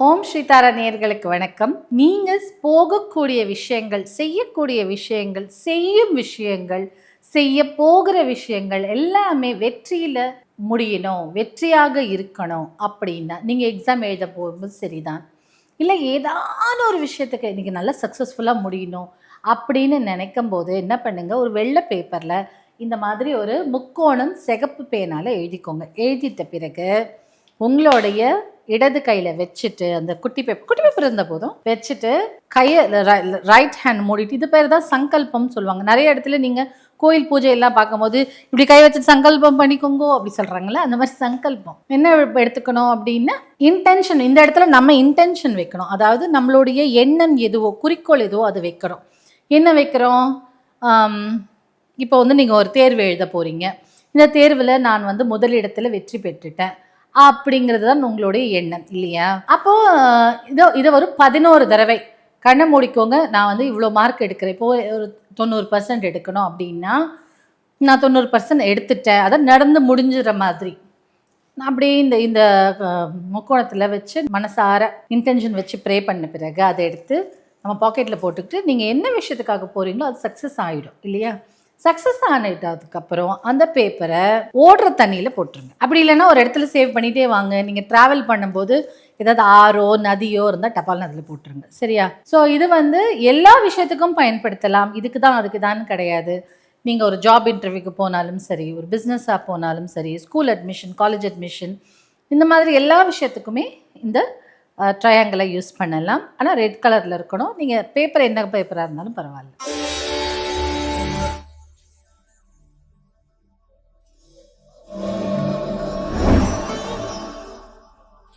ஓம் ஸ்ரீதாரா நேயர்களுக்கு வணக்கம். நீங்கள் போகக்கூடிய விஷயங்கள், செய்யக்கூடிய விஷயங்கள், செய்யும் விஷயங்கள், செய்ய போகிற விஷயங்கள் எல்லாமே வெற்றியில் முடியணும், வெற்றியாக இருக்கணும் அப்படின்னா நீங்கள் எக்ஸாம் எழுத போகும்போது சரிதான், இல்லை ஏதாவது ஒரு விஷயத்துக்கு இன்றைக்கி நல்லா சக்ஸஸ்ஃபுல்லாக முடியணும் அப்படின்னு நினைக்கும் போது என்ன பண்ணுங்க, ஒரு வெள்ளை பேப்பரில் இந்த மாதிரி ஒரு முக்கோணம் சிகப்பு பேனால் எழுதிக்கோங்க. எழுதிட்ட பிறகு உங்களுடைய இடது கையில் வச்சுட்டு அந்த குட்டி பேப்பர் இருந்த போதும் வச்சுட்டு கையை ரைட் ஹேண்ட் மூடிட்டு, இது பேர் தான் சங்கல்பம் சொல்லுவாங்க. நிறைய இடத்துல நீங்கள் கோயில் பூஜை எல்லாம் பார்க்கும்போது இப்படி கை வச்சுட்டு சங்கல்பம் பண்ணிக்கோங்கோ அப்படி சொல்கிறாங்களே, அந்த மாதிரி சங்கல்பம் என்ன எடுத்துக்கணும் அப்படின்னா இன்டென்ஷன். இந்த இடத்துல நம்ம இன்டென்ஷன் வைக்கணும். அதாவது நம்மளுடைய எண்ணம் எதுவோ, குறிக்கோள் எதுவோ அது வைக்கிறோம். என்ன வைக்கிறோம்? இப்போ நீங்கள் ஒரு தேர்வு எழுத போகிறீங்க. இந்த தேர்வில் நான் முதலிடத்தில் வெற்றி பெற்றுட்டேன் அப்படிங்கிறது தான் உங்களுடைய எண்ணம் இல்லையா? அப்போது இதை ஒரு 11 தடவை கண்ணை மூடிக்கோங்க. நான் இவ்வளோ மார்க் எடுக்கிறேன், இப்போது ஒரு 90% எடுக்கணும் அப்படின்னா நான் 90% எடுத்துட்டேன், அதை நடந்து முடிஞ்சிற மாதிரி அப்படியே இந்த முக்கோணத்தில் வச்சு மனசார இன்டென்ஷன் வச்சு ப்ரே பண்ண பிறகு அதை எடுத்து நம்ம பாக்கெட்டில் போட்டுக்கிட்டு நீங்கள் என்ன விஷயத்துக்காக போகிறீங்களோ அது சக்ஸஸ் ஆகிடும் இல்லையா? சக்ஸஸ் ஆனதுக்கப்புறம் அந்த பேப்பரை ஓடுற தண்ணியில் போட்டுருங்க. அப்படி இல்லைன்னா ஒரு இடத்துல சேவ் பண்ணிகிட்டே வாங்க. நீங்கள் ட்ராவல் பண்ணும்போது ஏதாவது ஆறோ நதியோ இருந்தால் டப்பால் அதில் போட்டுருங்க. சரியா? ஸோ இது எல்லா விஷயத்துக்கும் பயன்படுத்தலாம். இதுக்கு தான் அதுக்கு தான் கிடையாது. நீங்கள் ஒரு ஜாப் இன்டர்வியூக்கு போனாலும் சரி, ஒரு பிஸ்னஸாக போனாலும் சரி, ஸ்கூல் அட்மிஷன், காலேஜ் அட்மிஷன், இந்த மாதிரி எல்லா விஷயத்துக்குமே இந்த ட்ரையாங்கிளை யூஸ் பண்ணலாம். ஆனால் ரெட் கலரில் இருக்கணும். நீங்கள் பேப்பர் என்ன பேப்பராக இருந்தாலும் பரவாயில்ல.